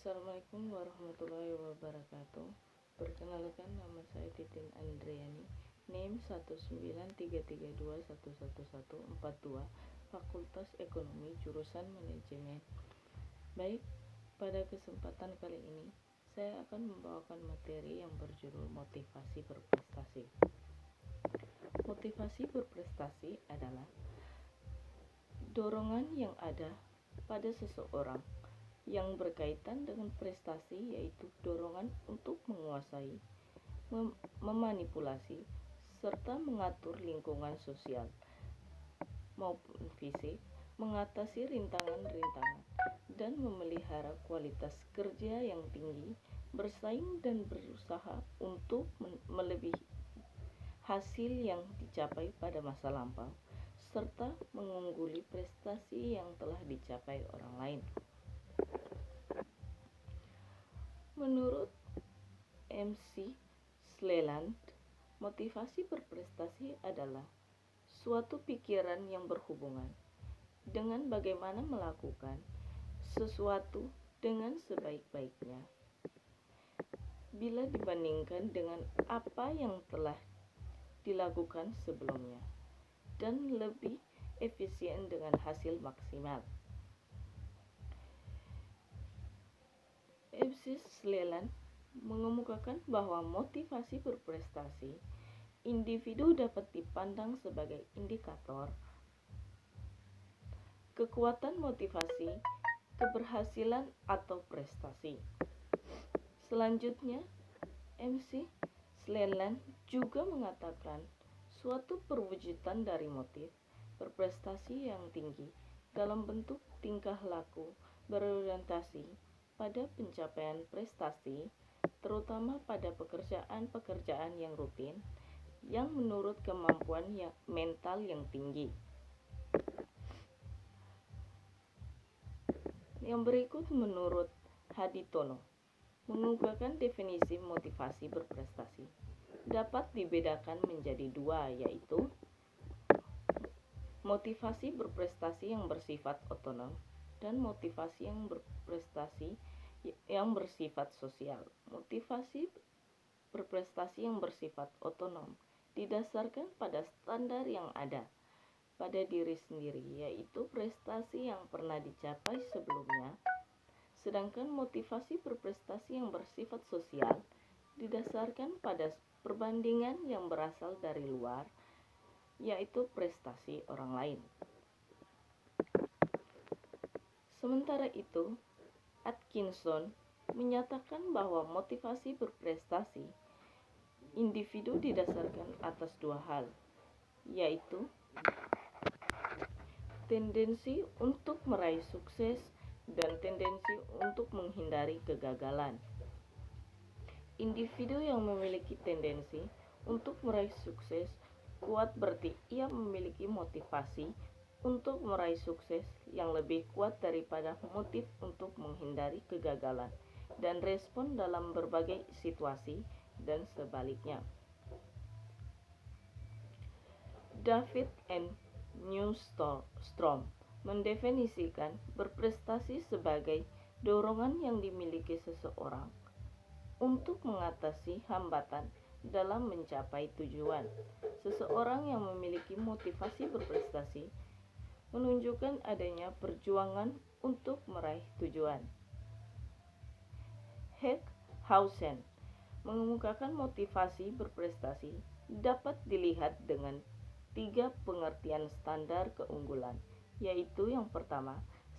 Assalamualaikum warahmatullahi wabarakatuh. Perkenalkan, nama saya Titin Andriani, NIM 19332111142, Fakultas Ekonomi, jurusan Manajemen. Baik, pada kesempatan kali ini saya akan membawakan materi yang berjudul motivasi berprestasi. Motivasi berprestasi adalah dorongan yang ada pada seseorang yang berkaitan dengan prestasi, yaitu dorongan untuk menguasai, memanipulasi, serta mengatur lingkungan sosial maupun fisik, mengatasi rintangan-rintangan, dan memelihara kualitas kerja yang tinggi, bersaing dan berusaha untuk melebihi hasil yang dicapai pada masa lampau, serta mengungguli prestasi yang telah dicapai orang lain. Menurut MC Sleland, motivasi berprestasi adalah suatu pikiran yang berhubungan dengan bagaimana melakukan sesuatu dengan sebaik-baiknya bila dibandingkan dengan apa yang telah dilakukan sebelumnya, dan lebih efisien dengan hasil maksimal. MC Sleland mengemukakan bahwa motivasi berprestasi individu dapat dipandang sebagai indikator kekuatan motivasi, keberhasilan, atau prestasi. Selanjutnya, MC Sleland juga mengatakan suatu perwujudan dari motif berprestasi yang tinggi dalam bentuk tingkah laku berorientasi pada pencapaian prestasi, terutama pada pekerjaan-pekerjaan yang rutin yang menurut kemampuan mental yang tinggi. Yang berikut menurut Haditono mengungkapkan definisi motivasi berprestasi dapat dibedakan menjadi dua, yaitu motivasi berprestasi yang bersifat otonom dan motivasi yang berprestasi yang bersifat sosial. Motivasi berprestasi yang bersifat otonom didasarkan pada standar yang ada pada diri sendiri, yaitu prestasi yang pernah dicapai sebelumnya. Sedangkan motivasi berprestasi yang bersifat sosial didasarkan pada perbandingan yang berasal dari luar, yaitu prestasi orang lain. Sementara itu, Atkinson menyatakan bahwa motivasi berprestasi individu didasarkan atas dua hal, yaitu tendensi untuk meraih sukses dan tendensi untuk menghindari kegagalan. Individu yang memiliki tendensi untuk meraih sukses kuat berarti ia memiliki motivasi untuk meraih sukses yang lebih kuat daripada motif untuk menghindari kegagalan dan respon dalam berbagai situasi, dan sebaliknya. David N. Newstrom mendefinisikan berprestasi sebagai dorongan yang dimiliki seseorang untuk mengatasi hambatan dalam mencapai tujuan. Seseorang yang memiliki motivasi berprestasi menunjukkan adanya perjuangan untuk meraih tujuan. Heckhausen mengemukakan motivasi berprestasi dapat dilihat dengan tiga pengertian standar keunggulan, yaitu yang pertama,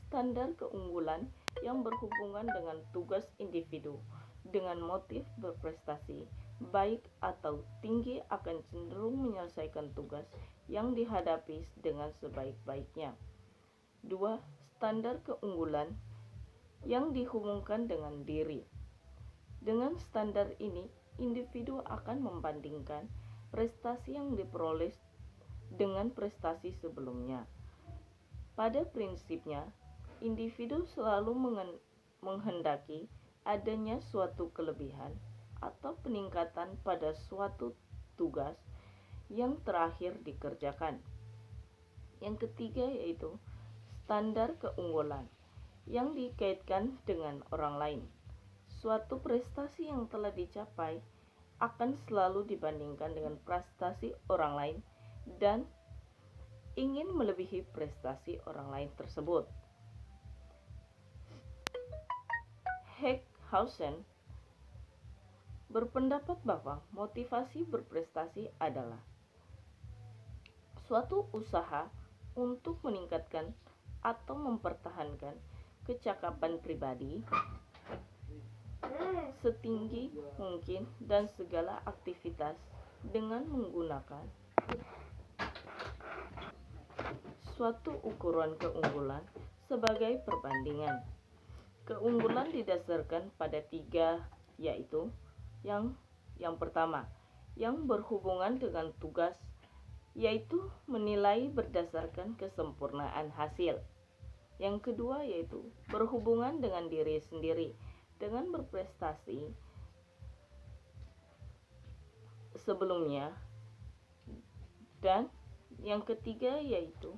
standar keunggulan yang berhubungan dengan tugas individu dengan motif berprestasi baik atau tinggi akan cenderung menyelesaikan tugas yang dihadapi dengan sebaik-baiknya. 2. Standar keunggulan yang dihubungkan dengan diri. Dengan standar ini, individu akan membandingkan prestasi yang diperoleh dengan prestasi sebelumnya. Pada prinsipnya, individu selalu menghendaki adanya suatu kelebihan atau peningkatan pada suatu tugas yang terakhir dikerjakan. Yang ketiga yaitu standar keunggulan yang dikaitkan dengan orang lain. Suatu prestasi yang telah dicapai akan selalu dibandingkan dengan prestasi orang lain dan ingin melebihi prestasi orang lain tersebut. Heckhausen berpendapat bahwa motivasi berprestasi adalah suatu usaha untuk meningkatkan atau mempertahankan kecakapan pribadi setinggi mungkin dan segala aktivitas dengan menggunakan suatu ukuran keunggulan sebagai perbandingan. Keunggulan didasarkan pada tiga, yaitu yang pertama, yang berhubungan dengan tugas, yaitu menilai berdasarkan kesempurnaan hasil. Yang kedua yaitu berhubungan dengan diri sendiri dengan berprestasi sebelumnya. Dan yang ketiga yaitu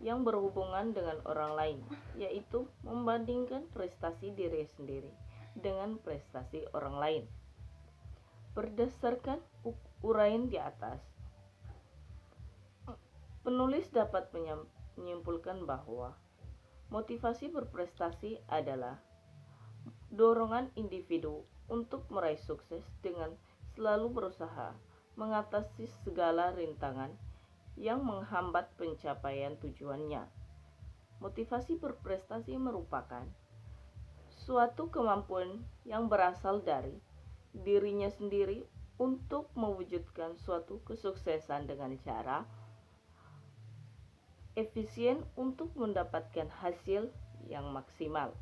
yang berhubungan dengan orang lain, yaitu membandingkan prestasi diri sendiri dengan prestasi orang lain. Berdasarkan uraian di atas, penulis dapat menyimpulkan bahwa motivasi berprestasi adalah dorongan individu untuk meraih sukses dengan selalu berusaha mengatasi segala rintangan yang menghambat pencapaian tujuannya. Motivasi berprestasi merupakan suatu kemampuan yang berasal dari dirinya sendiri untuk mewujudkan suatu kesuksesan dengan cara efisien untuk mendapatkan hasil yang maksimal.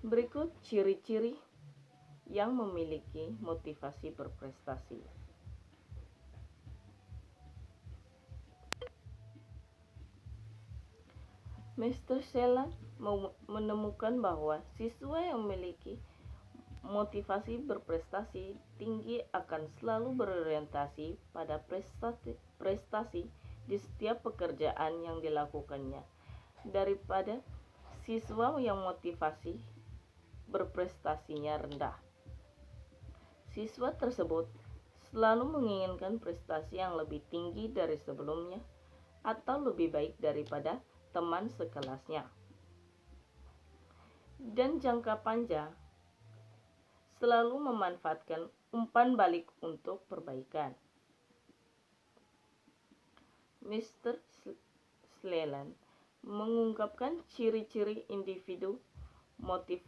Berikut ciri-ciri yang memiliki motivasi berprestasi. Mr. Shelan menemukan bahwa siswa yang memiliki motivasi berprestasi tinggi akan selalu berorientasi pada prestasi di setiap pekerjaan yang dilakukannya daripada siswa yang motivasi berprestasinya rendah. Siswa tersebut selalu menginginkan prestasi yang lebih tinggi dari sebelumnya atau lebih baik daripada teman sekelasnya. Dan jangka panjang selalu memanfaatkan umpan balik untuk perbaikan. Mr. Shelan mengungkapkan ciri-ciri individu motif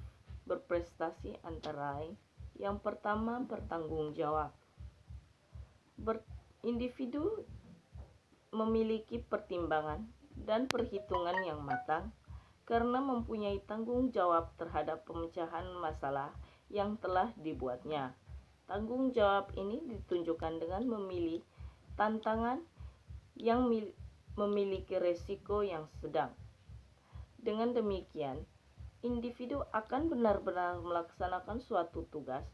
berprestasi antara lain. Yang pertama, bertanggung jawab. Individu memiliki pertimbangan dan perhitungan yang matang karena mempunyai tanggung jawab terhadap pemecahan masalah yang telah dibuatnya. Tanggung jawab ini ditunjukkan dengan memilih tantangan yang memiliki resiko yang sedang. Dengan demikian, individu akan benar-benar melaksanakan suatu tugas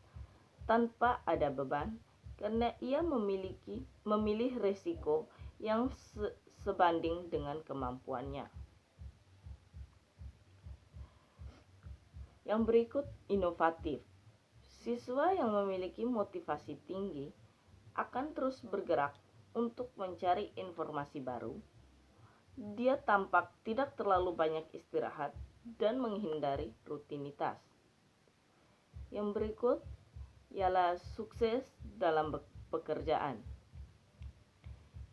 tanpa ada beban karena ia memilih resiko yang sebanding dengan kemampuannya. Yang berikut, inovatif. Siswa yang memiliki motivasi tinggi akan terus bergerak untuk mencari informasi baru. Dia tampak tidak terlalu banyak istirahat dan menghindari rutinitas. Yang berikut ialah sukses dalam pekerjaan.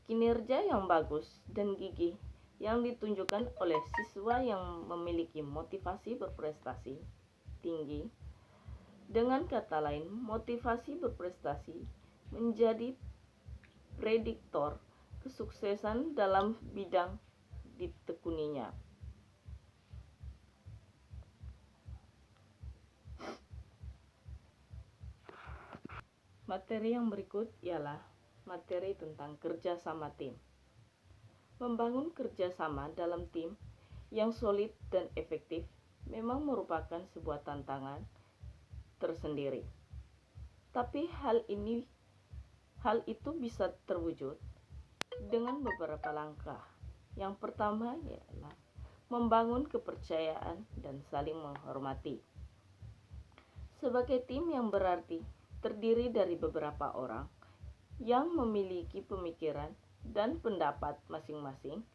Kinerja yang bagus dan gigih yang ditunjukkan oleh siswa yang memiliki motivasi berprestasi tinggi. Dengan kata lain, motivasi berprestasi menjadi prediktor kesuksesan dalam bidang ditekuninya. Materi yang berikut ialah materi tentang kerjasama tim. Membangun kerjasama dalam tim yang solid dan efektif memang merupakan sebuah tantangan tersendiri. Tapi hal itu bisa terwujud dengan beberapa langkah. Yang pertama ialah membangun kepercayaan dan saling menghormati. Sebagai tim yang berarti terdiri dari beberapa orang yang memiliki pemikiran dan pendapat masing-masing,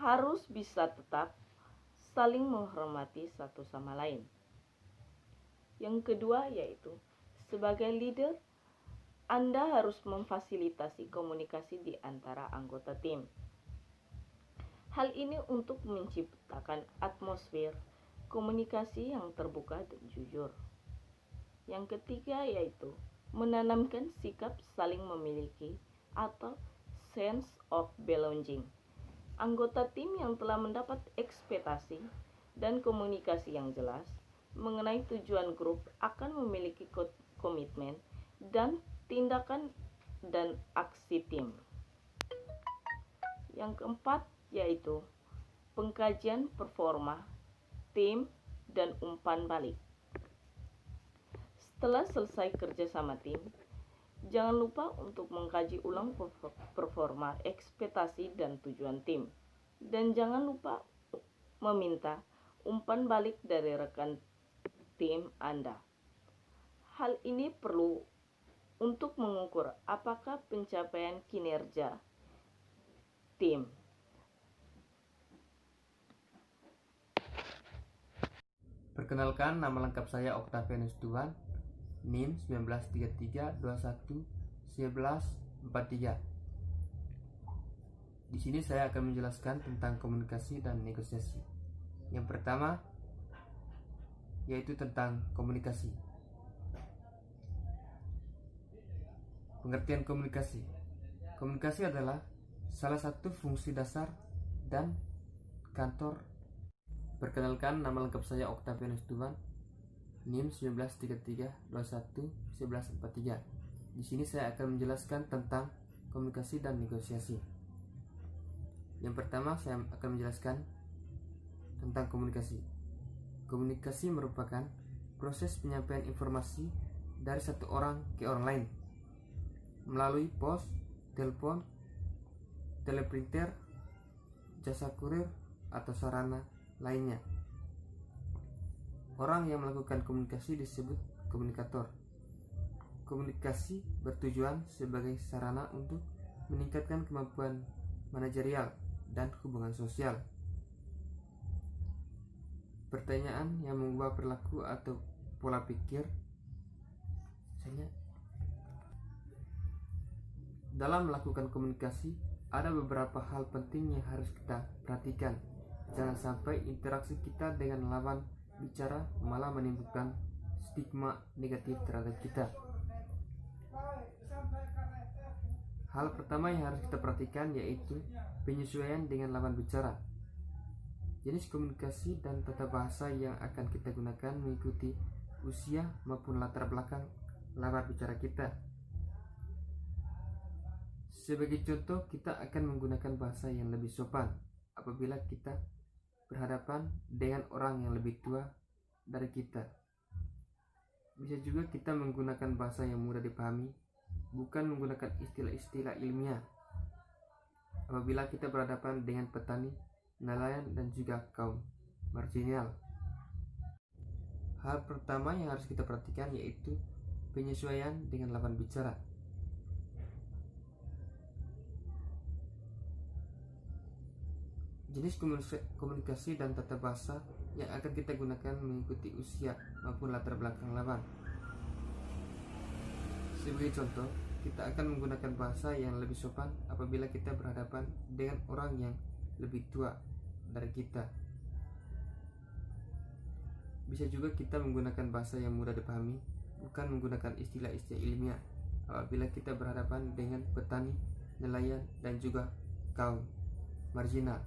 harus bisa tetap saling menghormati satu sama lain. Yang kedua yaitu, sebagai leader, Anda harus memfasilitasi komunikasi di antara anggota tim. Hal ini untuk menciptakan atmosfer komunikasi yang terbuka dan jujur. Yang ketiga yaitu menanamkan sikap saling memiliki atau sense of belonging. Anggota tim yang telah mendapat ekspektasi dan komunikasi yang jelas mengenai tujuan grup akan memiliki komitmen dan tindakan dan aksi tim. Yang keempat yaitu pengkajian performa tim dan umpan balik. Setelah selesai kerja sama tim, jangan lupa untuk mengkaji ulang performa, ekspektasi, dan tujuan tim. Dan jangan lupa meminta umpan balik dari rekan tim Anda. Hal ini perlu untuk mengukur apakah pencapaian kinerja tim. Perkenalkan, nama lengkap saya Octavianus Tuan, NIM 1933211143. Di sini saya akan menjelaskan tentang komunikasi dan negosiasi. Yang pertama yaitu tentang komunikasi. Pengertian komunikasi. Komunikasi adalah salah satu fungsi dasar dan kantor. Perkenalkan, nama lengkap saya Octavianus Tuan, NIM 1933211143. Di sini saya akan menjelaskan tentang komunikasi dan negosiasi. Yang pertama saya akan menjelaskan tentang komunikasi. Komunikasi merupakan proses penyampaian informasi dari satu orang ke orang lain melalui pos, telepon, teleprinter, jasa kurir, atau sarana lainnya. Orang yang melakukan komunikasi disebut komunikator. Komunikasi bertujuan sebagai sarana untuk meningkatkan kemampuan manajerial dan hubungan sosial. Pertanyaan yang mengubah perilaku atau pola pikir. Dalam melakukan komunikasi, ada beberapa hal penting yang harus kita perhatikan. Jangan sampai interaksi kita dengan lawan bicara malah menimbulkan stigma negatif terhadap kita. Hal pertama yang harus kita perhatikan yaitu penyesuaian dengan lawan bicara. Jenis komunikasi dan tata bahasa yang akan kita gunakan mengikuti usia maupun latar belakang lawan bicara kita. Sebagai contoh, kita akan menggunakan bahasa yang lebih sopan apabila kita berhadapan dengan orang yang lebih tua dari kita. Bisa juga kita menggunakan bahasa yang mudah dipahami, bukan menggunakan istilah-istilah ilmiah apabila kita berhadapan dengan petani, nelayan, dan juga kaum marginal. Hal pertama yang harus kita perhatikan yaitu penyesuaian dengan lawan bicara. Jenis komunikasi dan tata bahasa yang akan kita gunakan mengikuti usia maupun latar belakang lawan. Sebagai contoh, kita akan menggunakan bahasa yang lebih sopan apabila kita berhadapan dengan orang yang lebih tua dari kita. Bisa juga kita menggunakan bahasa yang mudah dipahami, bukan menggunakan istilah-istilah ilmiah apabila kita berhadapan dengan petani, nelayan, dan juga kaum marginal.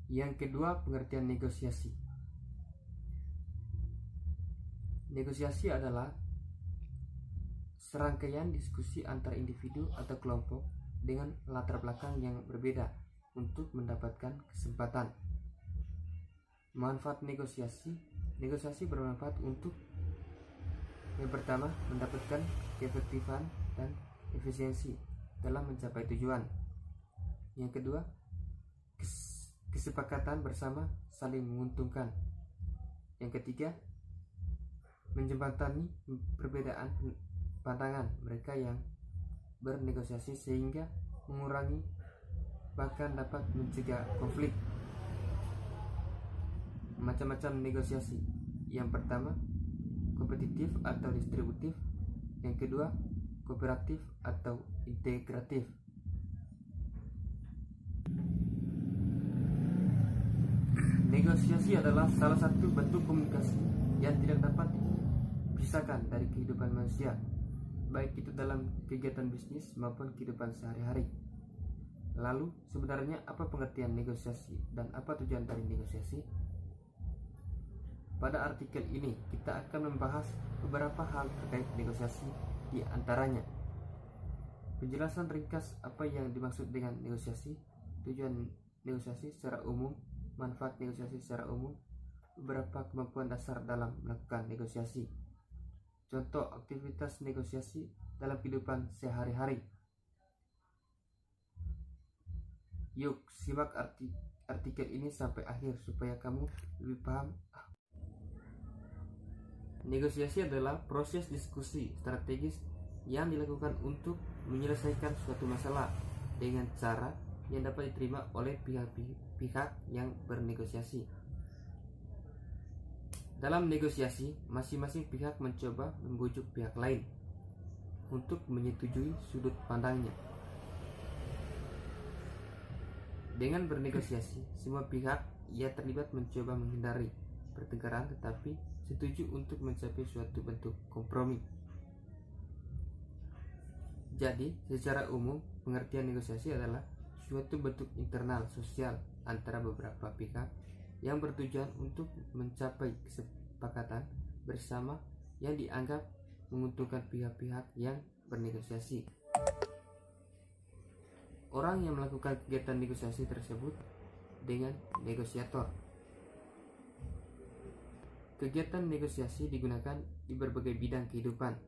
Yang kedua, pengertian negosiasi. Negosiasi adalah serangkaian diskusi antar individu atau kelompok dengan latar belakang yang berbeda untuk mendapatkan kesempatan. Manfaat negosiasi. Negosiasi bermanfaat untuk yang pertama, mendapatkan keefektifan dan efisiensi. dalam mencapai tujuan. Yang kedua, kesepakatan bersama saling menguntungkan. Yang ketiga, menjembatani perbedaan pandangan mereka yang bernegosiasi sehingga mengurangi bahkan dapat mencegah konflik. Macam-macam negosiasi. Yang pertama, kompetitif atau distributif. Yang kedua, kooperatif atau integratif. Negosiasi adalah salah satu bentuk komunikasi yang tidak dapat dipisahkan dari kehidupan manusia, baik itu dalam kegiatan bisnis maupun kehidupan sehari-hari. Lalu, sebenarnya apa pengertian negosiasi dan apa tujuan dari negosiasi? Pada artikel ini, kita akan membahas beberapa hal terkait negosiasi, di antaranya penjelasan ringkas apa yang dimaksud dengan negosiasi, tujuan negosiasi secara umum, manfaat negosiasi secara umum, beberapa kemampuan dasar dalam melakukan negosiasi, contoh aktivitas negosiasi dalam kehidupan sehari-hari. Yuk, simak artikel ini sampai akhir supaya kamu lebih paham. Negosiasi adalah proses diskusi strategis yang dilakukan untuk menyelesaikan suatu masalah dengan cara yang dapat diterima oleh pihak yang bernegosiasi. Dalam negosiasi, masing-masing pihak mencoba membujuk pihak lain untuk menyetujui sudut pandangnya. Dengan bernegosiasi, semua pihak yang terlibat mencoba menghindari pertengkaran tetapi setuju untuk mencapai suatu bentuk kompromi. Jadi, secara umum, pengertian negosiasi adalah suatu bentuk internal sosial antara beberapa pihak yang bertujuan untuk mencapai kesepakatan bersama yang dianggap menguntungkan pihak-pihak yang bernegosiasi. Orang yang melakukan kegiatan negosiasi tersebut dengan negosiator. Kegiatan negosiasi digunakan di berbagai bidang kehidupan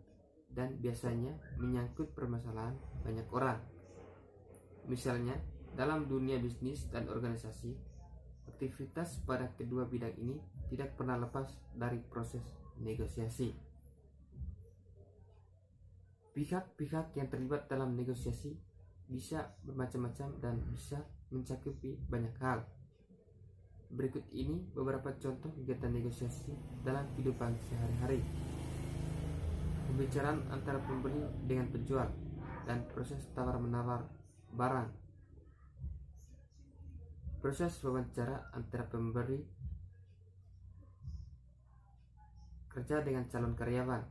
dan biasanya menyangkut permasalahan banyak orang. Misalnya, dalam dunia bisnis dan organisasi, aktivitas pada kedua bidang ini tidak pernah lepas dari proses negosiasi. Pihak-pihak yang terlibat dalam negosiasi bisa bermacam-macam dan bisa mencakupi banyak hal. Berikut ini beberapa contoh kegiatan negosiasi dalam kehidupan sehari-hari. Pembicaraan antara pembeli dengan penjual dan proses tawar-menawar barang. Proses wawancara antara pemberi kerja dengan calon karyawan.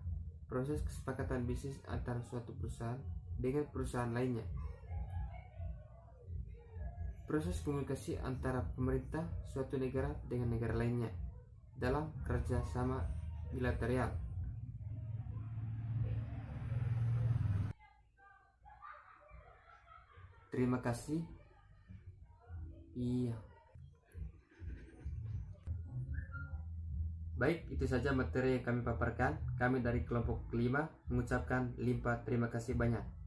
Proses kesepakatan bisnis antara suatu perusahaan dengan perusahaan lainnya. Proses komunikasi antara pemerintah suatu negara dengan negara lainnya dalam kerjasama bilateral. Terima kasih. Iya. Baik, itu saja materi yang kami paparkan. Kami dari kelompok 5 mengucapkan limpah terima kasih banyak.